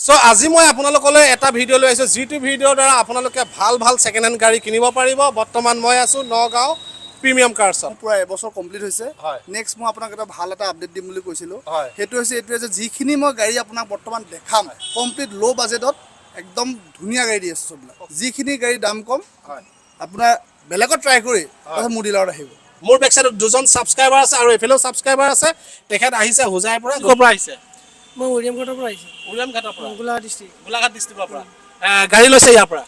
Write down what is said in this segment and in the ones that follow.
So আজি মই আপোনালোকলৈ এটা ভিডিও লৈ আইছো জিটি ভিডিওৰ দ্বাৰা আপোনালোকে ভাল ভাল সেকেন্ড হ্যান্ড গাড়ী কিনিব পাৰিব বৰ্তমান মই আছো নগাঁও প্ৰিমিয়াম কাৰ্ছত পুৰা এবছৰ কমপ্লিট হৈছে নেক্সট মই আপোনাক এটা ভাল এটা আপডেট দিম বুলি কৈছিলো হেতু হৈছে এটো যে যিখিনি মই গাড়ী আপোনাক বৰ্তমান দেখাম কমপ্লিট লো বাজেটত একদম ধুনিয়া গাড়ী আছে সবলা যিখিনি গাড়ী দাম কম আপোনাৰ বেলেগত ট্ৰাই কৰি মোৰ ডিলাৰত আহিব মোৰ বেকসাইডত দুজন সাবস্ক্ৰাইবাৰ আছে আৰু এফেলো সাবস্ক্ৰাইবাৰ আছে তেখেত আহিছে হুজাইৰ পৰা ক'ৰ আহিছে মই উৰিয়াম ঘাটৰ পৰা আহিছো উৰিয়াম ঘাটৰ পৰা গোলাঘাট ডিস্ট্ৰিক্টৰ পৰা গাড়ী লৈছে ইয়াৰ পৰা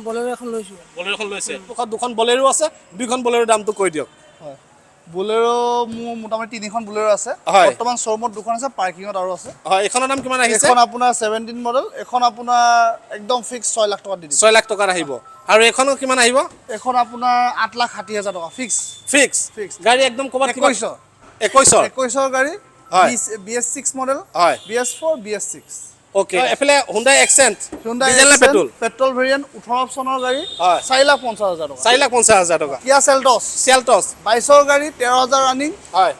বলেৰো এখন লৈছো বলেৰো এখন লৈছে দুখন বলেৰো আছে দুইখন বলেৰো দামটো কৈ দিয়ক হয় বলেৰো মোৰ মোটামুটি তিনিখন বলেৰো আছে বৰ্তমান শোৰুমত দুখন আছে পাৰ্কিংত আৰু আছে হয় এখনৰ দাম কিমান আহিছে এখন আপোনাৰ 17 মডেল এখন আপোনাৰ একদম ফিক্স 6 লাখ টকা দি দিম 6 লাখ টকা আহিব আৰু এখনো কিমান আহিব এখন আপোনাৰ 8,60,000 টকা ফিক্স গাড়ী একদম কবাত 21 গাড়ী BS6 model BS4 BS6 okay এফালে Hyundai Accent ডিজেল না পেট্ৰল ভেৰিয়েন্ট 18 অপচনৰ গাড়ী 4,50,000 টকা 4,50,000 টকা Kia Seltos 22 গাড়ী 13,000 ৰানিং হয়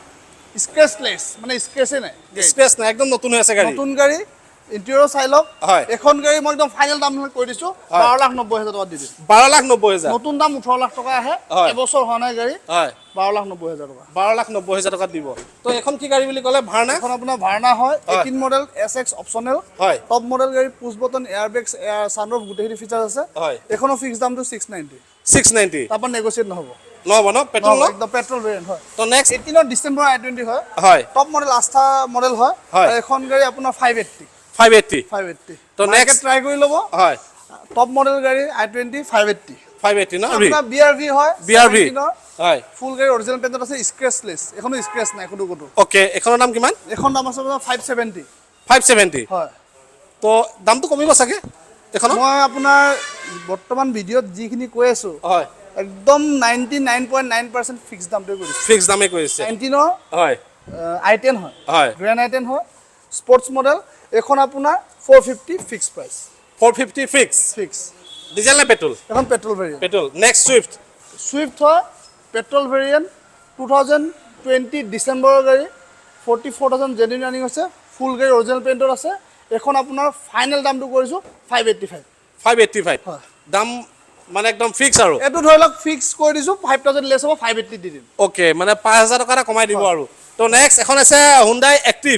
স্ক্ৰেচলেস মানে স্ক্ৰেচে নাই স্ক্ৰেচ নাই একদম নতুন হৈ আছে গাড়ী নতুন গাড়ী ইন্টেৰিয়ৰ চাই লওক এখন গাড়ী মই একদম ফাইনেল দাম কৈ দিছো 12,90,000 টকা দি দিম 12,90,000 নতুন দাম 18 লাখ টকা আহে এবছৰ হোৱা নাই গাড়ী 12,90,000 টকা 12,90,000 টকা দিব তো এখন কি গাড়ী বুলি ক'লে ভাৰ্না এখন আপোনাৰ ভাৰ্না হয় 18 মডেল SX অপচনেল হয় টপ মডেল গাড়ী পুশ বটন এয়াৰবেগছ সানৰুফ গুটেখিনি ফিচাৰ আছে এখনো ফিক্স দামটো 690 তাৰপৰ নেগোশিয়েট নহব পেট্ৰোল একদম পেট্ৰোল ভেৰিয়েন্ট হয় তো নেক্সট 18 ডিসেম্বৰ i20 হয় টপ মডেল আস্থা মডেল হয় এখন গাড়ী আপোনাৰ 580 তো নেক্সট ট্ৰাই কৰি ল'ব হয় টপ মডেল গাড়ী i20 580 না আপোনাৰ BRV হয় BRV হয় ফুল গাড়ী অৰিজিনাল পেইন্টত আছে স্ক্ৰেচলেস এখনো স্ক্ৰেচ নাই কোনো ওকে এখনৰ দাম কিমান এখন দাম আছে 570 হয় তো দামটো কমিব চাগে এখন মই আপোনাৰ বৰ্তমান ভিডিওত যিখিনি কৈ আছো হয় একদম 99.9% ফিক্স দামটো কৰিছে ফিক্স দামে কৰিছে 19 হয় i10 হয় গ্ৰ্যান্ড i10 হয় স্পৰ্টছ মডেল এখন আপোনাৰ 450 ফিক্স প্ৰাইস 450 ফিক্স ডিজেল না পেট্ৰোল এখন petrol variant petrol next Swift হয় পেট্ৰোল ভেৰিয়েন্ট 2020 ডিসেম্বৰৰ গাড়ী 44,000 জেনুইন ৰানিং আছে ফুল গাড়ী অৰিজিনাল পেইন্টৰ আছে এখন আপোনাৰ ফাইনেল দামটো কৰিছো 585 হয় দাম মানে একদম ফিক্স আৰু এটো ধৰি লওক ফিক্স কৰি দিছো 5,000 লেছ হ'ব 580 দি দিম ওকে মানে 5,000 টকা কমাই দিব আৰু তো নেক্সট এখন আছে Hyundai এক্টিভ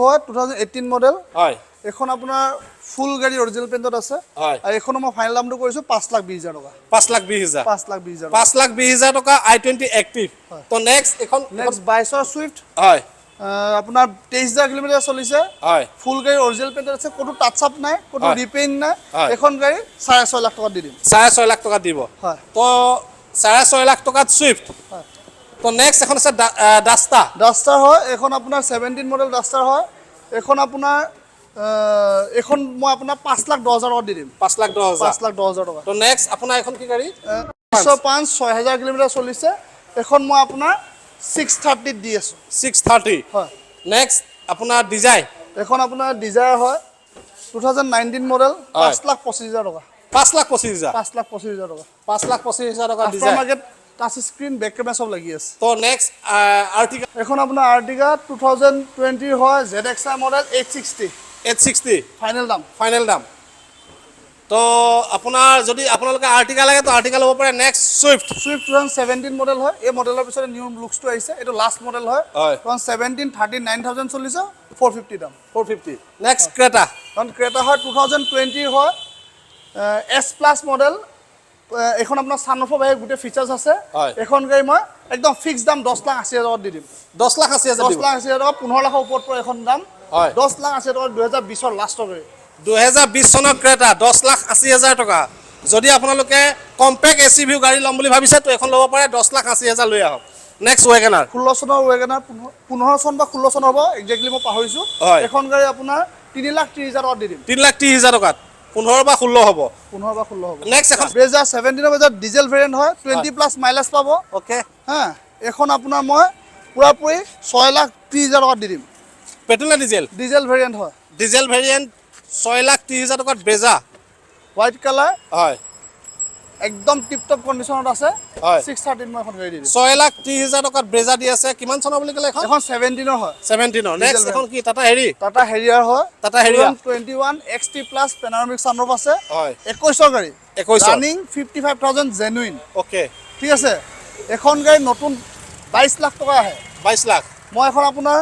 হয় 2018 মডেল হয় এখন আপোনাৰ ফুল গাড়ী অৰিজিনাল পেইন্টত আছে আৰু এখন মই ফাইনেল দামটো কৰিছো 5,20,000 টকা 5,20,000 টকা i20 এক্টিভ তো নেক্সট 22 সুইফট হয় আপোনাৰ 23,000 কিলোমিটাৰ চলিছে হয় ফুল গাড়ী অৰিজিনাল পেইন্টত আছে কোনো টাচ আপ নাই কোনো ৰিপেইন্ট নাই এখন গাড়ী 6.5 লাখ টকা দি দিম 6.5 লাখ টকা দিব হয় তো 6.5 লাখ টকাত সুইফট হয় তো নেক্সট এখন আছে ডাস্টাৰ হয় এখন আপোনাৰ 17 মডেল ডাস্টাৰ হয় এখন আপোনাৰ এখন মই আপোনাৰ 5,10,000 টকা দি দিম 5,10,000 টকা তো নেক্সট আপোনাৰ এখন কি গাড়ী 6,000 কিলোমিটাৰ চলিছে এখন মই আপোনাৰ 630 দি আছো 630 হয় নেক্সট আপোনাৰ ডিজাই এখন আপোনাৰ ডিজায়াৰ হয় 2019 মডেল 5,25,000 টকা 5,25,000 টকা 5,25,000 টকা design market touch screen back camera সব লাগি আছে তো নেক্সট আৰ্টিকা এখন আপোনাৰ আৰ্টিকা 2020 হয় ZXi মডেল 860 ফাইনেল দাম তো আপোনাৰ যদি আপোনালোকে আৰ্টিকা লাগে তো আৰ্টিকা ল'ব পাৰে নেক্সট সুইফট 2017 মডেল হয় এই মডেলৰ পিছতে নিউ লুকসটো আহিছে এটো লাষ্ট মডেল হয় 2017 39,000 চলিছে 450 দাম 450 নেক্সট ক্ৰেটা হয় 2020 হয় S প্লাস মডেল এখন আপোনাৰ সানৰুফৰ বাহিৰে গোটে ফিচাৰ্স আছে এখন গাড়ী মই একদম ফিক্স দাম 10,80,000 টকা দি দিম 10,80,000 টকা 15 লাখৰ ওপৰত পৰে এখন দাম 10,80,000 টকা 2020 ৰ লাষ্টৰ গাড়ী 2020 চনৰ ক্ৰেটা 10,80,000 টকা যদি আপোনালোকে কম্পেক্ট এসইউভি গাড়ী ল'ম বুলি ভাবিছে তো এখন ল'ব পাৰে 10,80,000 লৈ আহক নেক্সট ওয়েগনাৰ 16 চনৰ ওয়েগনাৰ 15 চন বা 16 চন হ'ব এক্স্যাক্টলি মই পাহৰিছো এখন গাড়ী আপোনাৰ 3,30,000 টকা দি দিম 3,30,000 টকাত 15 বা 16 হ'ব নেক্সট এখন ব্ৰেজা 17 বজাত ডিজেল ভেৰিয়েন্ট হয় 20 প্লাস মাইলেজ পাব ওকে হ্যাঁ এখন আপোনাৰ মই পুৰাপুৰি 6,30,000 টকা দি দিম পেট্ৰল না ডিজেল ভেৰিয়েন্ট হয় ডিজেল ভেৰিয়েন্ট 6,30,000 টকাত ব্ৰেজা হোৱাইট কালাৰ হয় একদম টিপ টপ কণ্ডিশ্যনত আছে হয় 613 মই এখন গাড়ী দি দিম 6,30,000 টকাত ব্ৰেজা দি আছে কিমান চনৰ বুলি ক'লে এখন এখন 17 হয় 17 নেক্সট এখন কি টাটা হেৰি টাটা হেৰিয়াৰ হয় টাটা হেৰিয়াৰ 21 XT প্লাছ পেনাৰমিক সানৰুফ আছে হয় 21 গাড়ী 21 ৰানিং 55,000 জেনুইন ওকে ঠিক আছে এখন গাড়ী নতুন 22 লাখ টকা আহে 22 লাখ মই এখন আপোনাৰ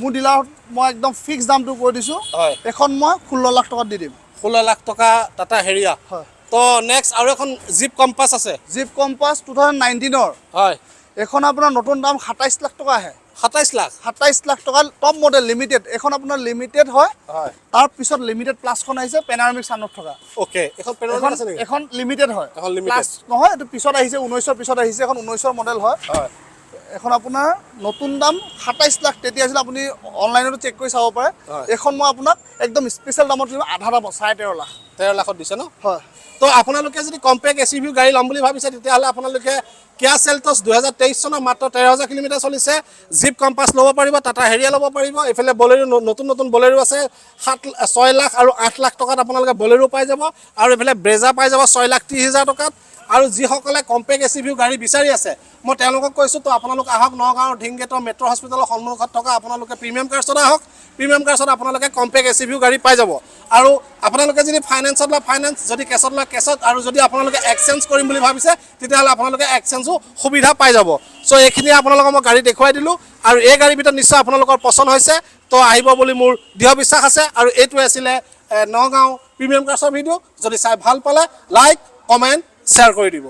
মোৰ ডিলাৰত মই একদম ফিক্স দামটো কৈ দিছোঁ হয় এখন মই 16 লাখ টকাত দি দিম 16 লাখ টকা টাটা হেৰিয়া হয় তো নেক্সট আৰু এখন জিপ কম্পাছ আছে জিপ কম্পাছ 2019 হয় এখন আপোনাৰ নতুন দাম 27 লাখ টকা আহে 27 লাখ 27 লাখ টকা টপ মডেল লিমিটেড এখন আপোনাৰ লিমিটেড হয় হয় তাৰ পিছত লিমিটেড প্লাছখন আহিছে পেনাৰমিক সানৰুফ থকা ওকে এখন পেনাৰমিক আছে নেকি এখন লিমিটেড হয় এখন limited। প্লাছ নহয় এইটো পিছত আহিছে 19ৰ পিছত আহিছে এখন 19ৰ মডেল হয় হয় এখন আপোনাৰ নতুন দাম 27 লাখ তেতিয়া আছিল আপুনি অনলাইনতো চেক কৰি চাব পাৰে হয়। এখন মই আপোনাক একদম স্পেচিয়েল দামত দিম আধা দাম 13.5 লাখ 13 লাখত দিছে ন হয় তো আপোনালোকে যদি কম্পেক্ট এছইউভি গাড়ী ল'ম বুলি ভাবিছে তেতিয়াহ'লে আপোনালোকে কিয়া চেল্টছ 2023 চনৰ মাত্ৰ 13,000 কিলোমিটাৰ চলিছে জিপ কম্পাছ ল'ব পাৰিব টাটা হেৰিয়া ল'ব পাৰিব এইফালে বলেৰো নতুন নতুন বলেৰো আছে 6 লাখ আৰু 8 লাখ টকাত আপোনালোকে বলেৰো পাই যাব আৰু এইফালে ব্ৰেজা পাই যাব 6,30,000 টকাত আৰু যিসকলে কম্পেক্ট এছইউভি গাড়ী বিচাৰি আছে মই তেওঁলোকক কৈছোঁ তো আপোনালোক আহক নগাঁৱৰ ঢিংগেটৰ মেট্ৰ' হস্পিটেলৰ সন্মুখত থকা আপোনালোকে প্ৰিমিয়াম কাৰ্ছত আহক প্ৰিমিয়াম কাৰ্ছত আপোনালোকে কম্পেক্ট এছইউভি গাড়ী পাই যাব আৰু আপোনালোকে যদি ফাইনেন্সত লয় ফাইনেন্স যদি কেছত লয় কেছত আৰু যদি আপোনালোকে এক্সচেঞ্জ কৰিম বুলি ভাবিছে তেতিয়াহ'লে আপোনালোকে এক্সচেঞ্জো সুবিধা পাই যাব চ' এইখিনি আপোনালোকক মই গাড়ী দেখুৱাই দিলোঁ আৰু এই গাড়ীৰ ভিতৰত নিশ্চয় আপোনালোকৰ পচন্দ হৈছে তো আহিব বুলি মোৰ দৃঢ় বিশ্বাস আছে আৰু এইটোৱে আছিলে নগাঁও প্ৰিমিয়াম কাৰ্ছৰ ভিডিঅ' যদি চাই ভাল পালে লাইক কমেণ্ট শ্বেয়াৰ কৰি দিব